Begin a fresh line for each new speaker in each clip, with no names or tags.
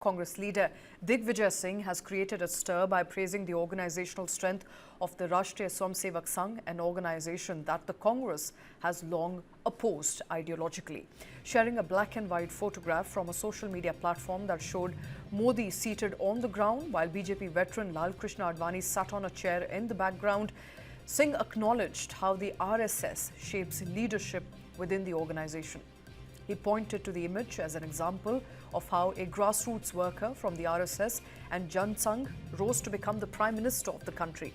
Congress leader Digvijaya Singh has created a stir by praising the organisational strength of the Rashtriya Swayamsevak Sangh, an organisation that the Congress has long opposed ideologically. Sharing a black and white photograph from a social media platform that showed Modi seated on the ground while BJP veteran Lal Krishna Advani sat on a chair in the background, Singh acknowledged how the RSS shapes leadership within the organisation. He pointed to the image as an example of how a grassroots worker from the RSS and Jan Sangh rose to become the Prime Minister of the country.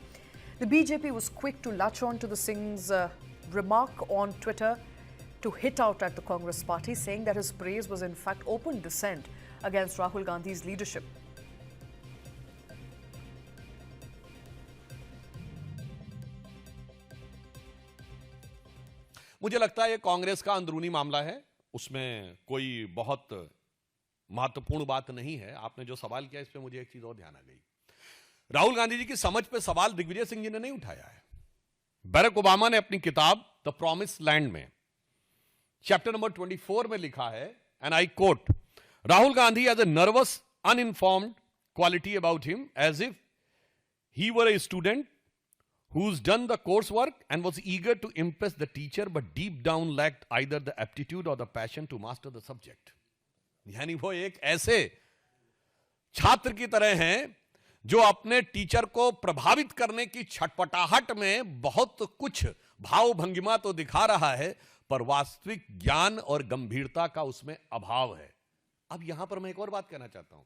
The BJP was quick to latch on to the Singh's remark on Twitter to hit out at the Congress party, saying that his praise was in fact open dissent against Rahul Gandhi's leadership.
मुझे लगता है ये कांग्रेस का अंदरूनी मामला है, उसमें कोई बहुत महत्वपूर्ण बात नहीं है। आपने जो सवाल किया इस पे मुझे एक चीज और ध्यान आ गई। राहुल गांधी जी की समझ पे सवाल दिग्विजय सिंह जी ने नहीं उठाया है। बराक ओबामा ने अपनी किताब द प्रॉमिस लैंड में चैप्टर नंबर 24 में लिखा है, and I quote, Rahul Gandhi has a nervous uninformed quality about him as if he were a student who's done the coursework and was eager to impress the teacher but deep down lacked either the aptitude or the passion to master the subject. यानी वो एक ऐसे छात्र की तरह हैं जो अपने टीचर को प्रभावित करने की छटपटाहट में बहुत कुछ भाव भंगिमा तो दिखा रहा है, पर वास्तविक ज्ञान और गंभीरता का उसमें अभाव है। अब यहां पर मैं एक और बात कहना चाहता हूं।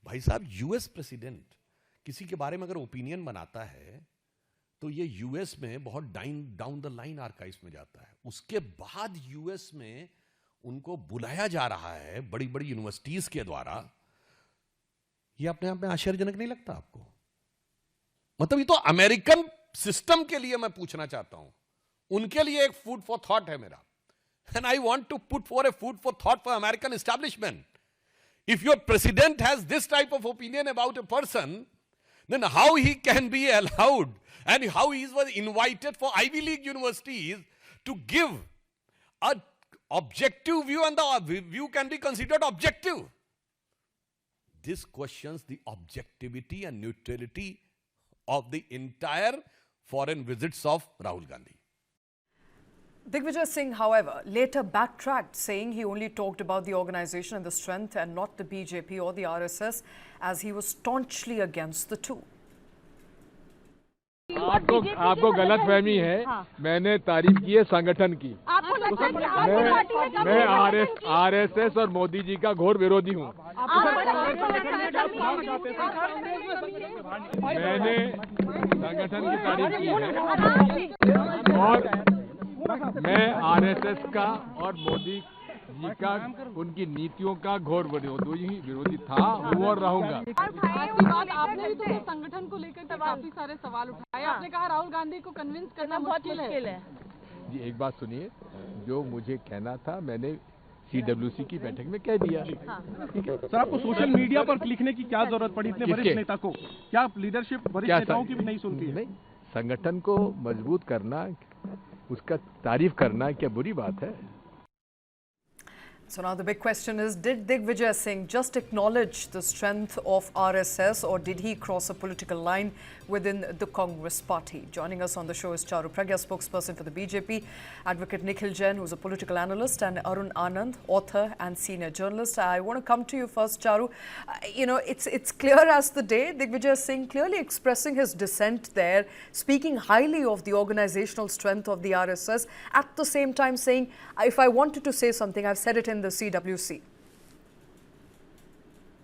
भाई साहब, यूएस प्रेसिडेंट किसी के बारे में अगर ओपिनियन बनाता है तो ये यूएस में बहुत डाउन द लाइन आर्काइव्स में जाता है। उसके बाद यूएस में उनको बुलाया जा रहा है बड़ी बड़ी यूनिवर्सिटीज के द्वारा। ये अपने आप में आश्चर्यजनक नहीं लगता आपको? मतलब ये तो अमेरिकन सिस्टम के लिए मैं पूछना चाहता हूं, उनके लिए एक फूड फॉर थॉट है मेरा, and I want to put for a food for thought for American establishment. If your president has this type of opinion about a person, then how he can be allowed and how he was invited for Ivy League universities to give an objective view, and the view can be considered objective. This questions the objectivity and neutrality of the entire foreign visits of Rahul Gandhi.
Digvijaya Singh, however, later backtracked, saying he only talked about the organisation and the strength and not the BJP or the RSS, as he was staunchly against the two.
आपको गलत फहमी है। हाँ। मैंने तारीफ की है संगठन की। मैं RSS और मोदी जी का घोर विरोधी हूँ। मैंने संगठन की तारीफ की है और मैं RSS का और मोदी जी का, उनकी नीतियों का घोर विरोधी था, हूँ और रहूंगा।
आपने भी तो संगठन को लेकर काफी सारे सवाल उठाए। आपने कहा राहुल गांधी को कन्विंस करना बहुत मुश्किल है।
जी एक बात सुनिए, जो मुझे कहना था मैंने CWC की बैठक में कह दिया। ठीक है
सर, आपको सोशल मीडिया पर लिखने की क्या जरूरत पड़ी इतने वरिष्ठ नेता को? क्या लीडरशिप वरिष्ठ नेताओं की भी नहीं सुनती है?
नहीं, संगठन को मजबूत करना, उसका तारीफ करना क्या बुरी बात है?
So now the big question is, did Digvijaya Singh just acknowledge the strength of RSS, or did he cross a political line within the Congress party? Joining us on the show is Charu Pragya, spokesperson for the BJP, Advocate Nikhil Jain, who's a political analyst, and Arun Anand, author and senior journalist. I want to come to you first, Charu. You know, it's clear as the day, Digvijaya Singh clearly expressing his dissent there, speaking highly of the organizational strength of the RSS, at the same time saying, if I wanted to say something, I've said it in the CWC.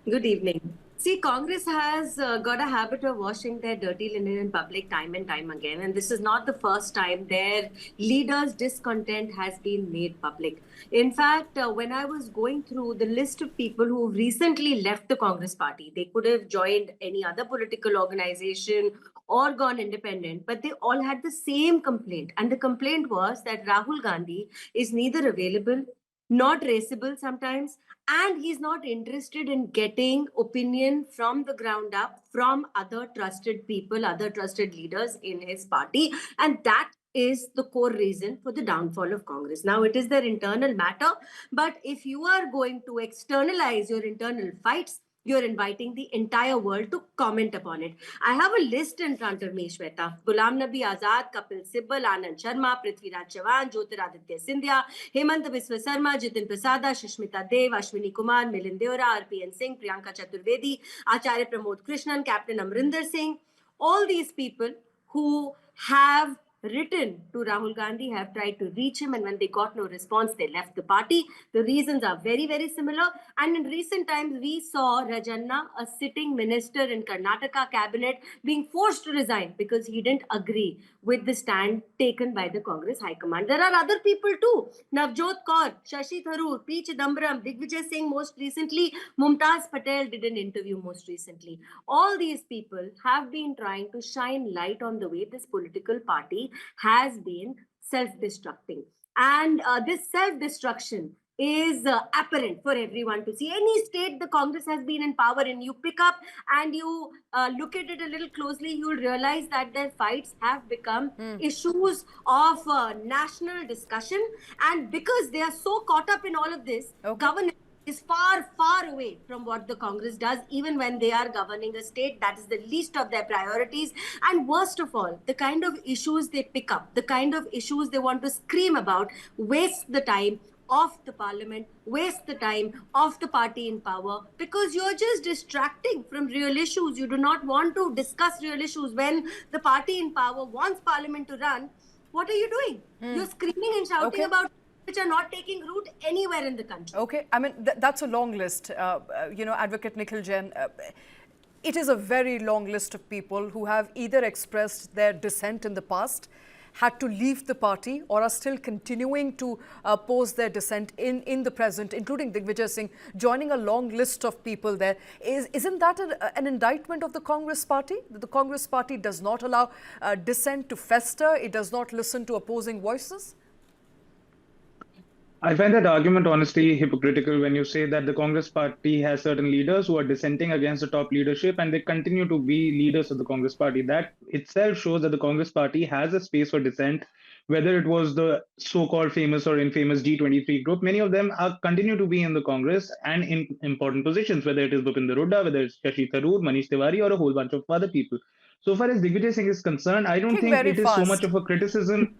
Good evening. See, Congress has got a habit of washing their dirty linen in public time and time again. And this is not the first time their leaders' discontent has been made public. In fact, when I was going through the list of people who recently left the Congress party, they could have joined any other political organization or gone independent, but they all had the same complaint. And the complaint was that Rahul Gandhi is neither available, not traceable sometimes, and he's not interested in getting opinion from the ground up from other trusted people, other trusted leaders in his party. And that is the core reason for the downfall of Congress. Now, it is their internal matter, but if you are going to externalize your internal fights, You're inviting the entire world to comment upon it. I have a list in front of me, Shweta. Ghulam Nabi Azad, Kapil Sibal, Anand Sharma, Prithviraj Chavan, Jyotiraditya Scindia, Hemant Biswa Sarma, Jitin Prasada, Shishmita Dev, Ashwini Kumar, Milind Deora, RPN Singh, Priyanka Chaturvedi, Acharya Pramod Krishnan, Captain Amrinder Singh. All these people who have written to Rahul Gandhi, have tried to reach him, and when they got no response, they left the party. The reasons are very, very similar. And in recent times, we saw Rajanna, a sitting minister in Karnataka cabinet, being forced to resign because he didn't agree with the stand taken by the Congress High Command. There are other people too. Navjot Kaur, Shashi Tharoor, P. Chidambaram, Digvijaya Singh most recently, Mumtaz Patel did an interview most recently. All these people have been trying to shine light on the way this political party has been self-destructing. And this self-destruction is apparent for everyone to see. Any state the Congress has been in power in, you pick up and you look at it a little closely, you'll realize that their fights have become issues of national discussion. And because they are so caught up in all of this, governance is far, far away from what the Congress does, even when they are governing a state. That is the least of their priorities. And worst of all, the kind of issues they pick up, the kind of issues they want to scream about, waste the time of the parliament, waste the time of the party in power, because you're just distracting from real issues. You do not want to discuss real issues. When the party in power wants parliament to run, what are you doing? You're screaming and shouting about which are not taking root anywhere in the country.
Okay, I mean, that's a long list. Advocate Nikhil Jain, it is a very long list of people who have either expressed their dissent in the past, had to leave the party, or are still continuing to pose their dissent in the present, including Digvijaya Singh, joining a long list of people there. Isn't that an indictment of the Congress party? That the Congress party does not allow dissent to fester, it does not listen to opposing voices?
I find that argument honestly hypocritical when you say that the Congress party has certain leaders who are dissenting against the top leadership and they continue to be leaders of the Congress party. That itself shows that the Congress party has a space for dissent, whether it was the so-called famous or infamous G23 group. Many of them continue to be in the Congress and in important positions, whether it is Bhupinder Hooda, whether it's Shashi Tharoor, Manish Tiwari, or a whole bunch of other people. So far as Digvijaya Singh is concerned, I don't think it is so much of a criticism.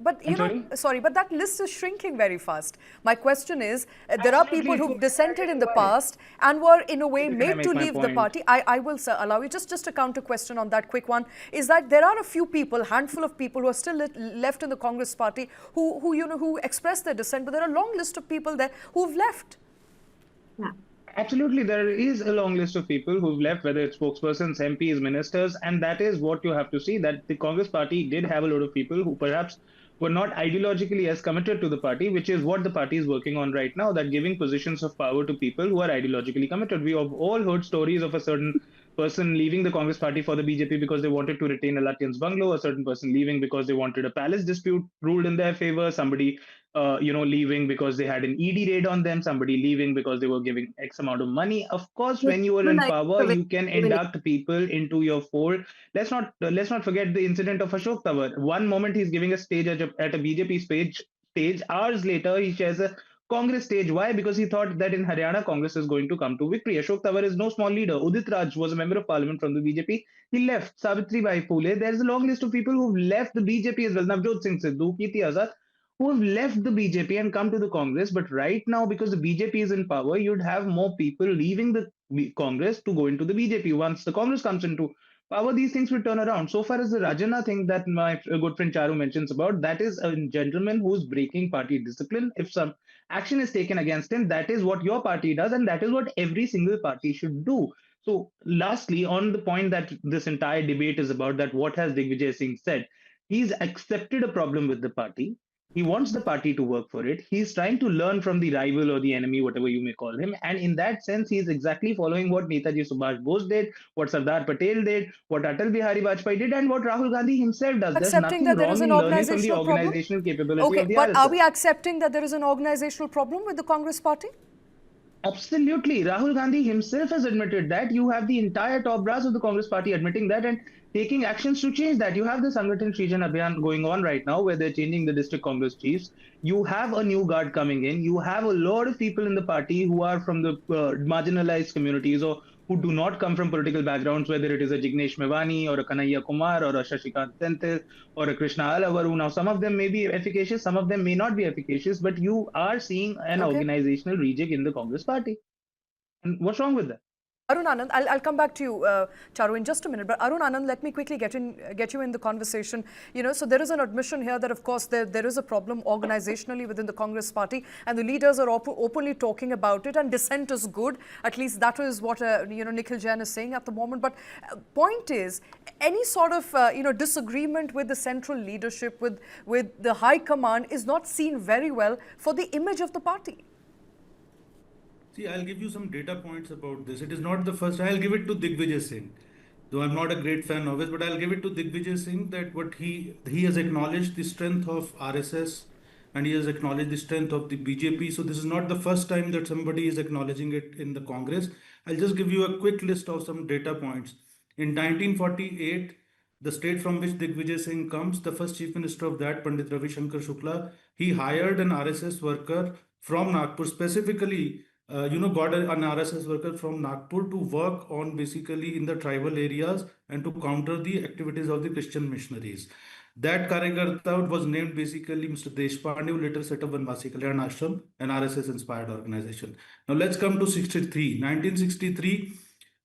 But but that list is shrinking very fast. My question is, there are people who've dissented in the past and were in a way made to leave the party. I will allow you just a counter question on that quick one, is that there are a few people, handful of people who are still left in the Congress party who express their dissent, but there are a long list of people there who've left.
Yeah.
Absolutely, there is a long list of people who've left, whether it's spokespersons, MPs, ministers, and that is what you have to see, that the Congress party did have a lot of people who perhaps were not ideologically as committed to the party, which is what the party is working on right now, that giving positions of power to people who are ideologically committed. We have all heard stories of a certain person leaving the Congress party for the BJP because they wanted to retain a Lutyens bungalow, a certain person leaving because they wanted a palace dispute ruled in their favor, somebody leaving because they had an ED raid on them, somebody leaving because they were giving X amount of money. Of course, when you are in power, you can induct people into your fold. Let's not forget the incident of Ashok Tawar. One moment he's giving a stage at a BJP stage. Hours later, he shares a Congress stage. Why? Because he thought that in Haryana, Congress is going to come to victory. Ashok Tawar is no small leader. Udit Raj was a member of parliament from the BJP. He left. Savitribai Phule. There's a long list of people who've left the BJP as well. Navjot Singh Sidhu, Kirti Azad, who have left the BJP and come to the Congress. But right now, because the BJP is in power, you'd have more people leaving the Congress to go into the BJP. Once the Congress comes into power, these things will turn around. So far as the Rajanna thing that my good friend Charu mentions about, that is a gentleman who's breaking party discipline. If some action is taken against him, that is what your party does, and that is what every single party should do. So lastly, on the point that this entire debate is about, that what has Digvijaya Singh said, he's accepted a problem with the party. He wants the party to work for it. He's trying to learn from the rival or the enemy, whatever you may call him. And in that sense, he is exactly following what Netaji Subhash Bose did, what Sardar Patel did, what Atal Bihari Vajpayee did, and what Rahul Gandhi himself does.
Accepting
There's
that there is
nothing
an
wrong in learning from the
organizational problem?
organizational capability of the
But
RSS.
are we accepting that there is an organizational problem with the Congress party?
Absolutely. Rahul Gandhi himself has admitted that. You have the entire top brass of the Congress party admitting that and taking actions to change that. You have the Sangathan Srijan Abhiyan going on right now where they're changing the district Congress chiefs. You have a new guard coming in. You have a lot of people in the party who are from the marginalized communities or who do not come from political backgrounds, whether it is a Jignesh Mevani or a Kanhaiya Kumar or a Shashikant Senthil or a Krishna Alavaru. Now, some of them may be efficacious, some of them may not be efficacious, but you are seeing an
Okay.
organizational rejig in the Congress party. And what's wrong with that?
Arun Anand, I'll come back to you, Charu, in just a minute. But Arun Anand, let me quickly get you in the conversation. So there is an admission here that, of course, there is a problem organizationally within the Congress party, and the leaders are openly talking about it. And dissent is good. At least that is what Nikhil Jain is saying at the moment. But point is, any sort of disagreement with the central leadership, with the high command, is not seen very well for the image of the party.
See, I'll give you some data points about this. It is not the first. I'll give it to Digvijaya Singh, though I'm not a great fan of it. But I'll give it to Digvijaya Singh that what he has acknowledged the strength of RSS, and he has acknowledged the strength of the BJP. So this is not the first time that somebody is acknowledging it in the Congress. I'll just give you a quick list of some data points. In 1948, the state from which Digvijay Singh comes, the first chief minister of that, Pandit Ravi Shankar Shukla, he hired an RSS worker from Nagpur, specifically got an RSS worker from Nagpur to work on basically in the tribal areas and to counter the activities of the Christian missionaries. That Karyakarta was named basically Mr. Deshpande, who later set up Vanvasi Kalyan Ashram, an RSS inspired organization. Now let's come to 1963.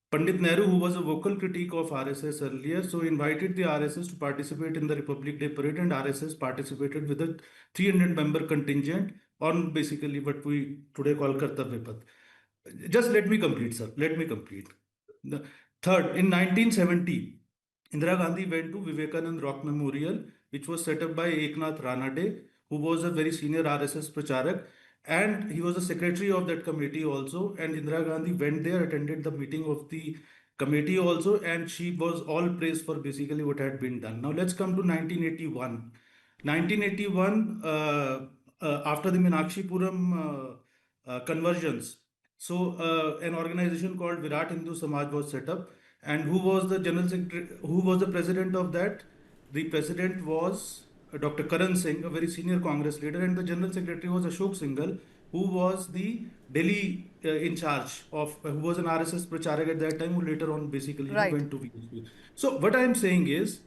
Pandit Nehru, who was a vocal critic of RSS earlier, so invited the RSS to participate in the Republic Day parade, and RSS participated with a 300-member contingent on basically what we today call Kartavya Path. Just let me complete, sir. Let me complete. The third, in 1970, Indira Gandhi went to Vivekanand Rock Memorial, which was set up by Eknath Ranade, who was a very senior RSS pracharak, and he was the secretary of that committee also. And Indira Gandhi went there, attended the meeting of the committee also, and she was all praised for basically what had been done. Now let's come to 1981. 1981, after the Meenakshipuram conversions, so an organization called Virat Hindu Samaj was set up, and who was the general secretary? Who was the president of that? The president was Dr. Karan Singh, a very senior Congress leader, and the general secretary was Ashok Singhal, who was the Delhi in charge of, who was an RSS pracharak at that time, who later on basically went to BJP. So what I am saying is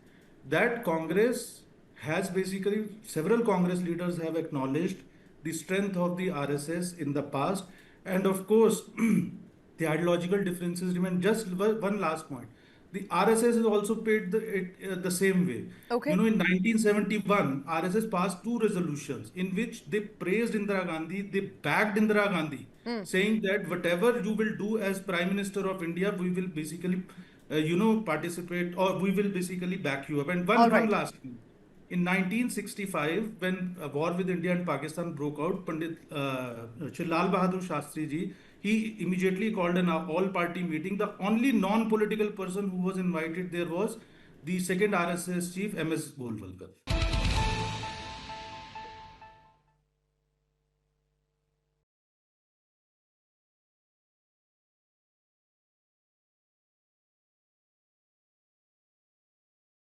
that Congress has basically, several Congress leaders have acknowledged the strength of the RSS in the past, and of course the ideological differences remain. Just one last point. The RSS has also paid the same way.
Okay.
In 1971, RSS passed two resolutions in which they praised Indira Gandhi, they backed Indira Gandhi, saying that whatever you will do as Prime Minister of India, we will basically, participate, or we will basically back you up. And one last thing. In 1965, when a war with India and Pakistan broke out, Pandit Lal Bahadur Shastri ji, he immediately called an all-party meeting. The only non-political person who was invited there was the second RSS chief, M.S. Golwalkar.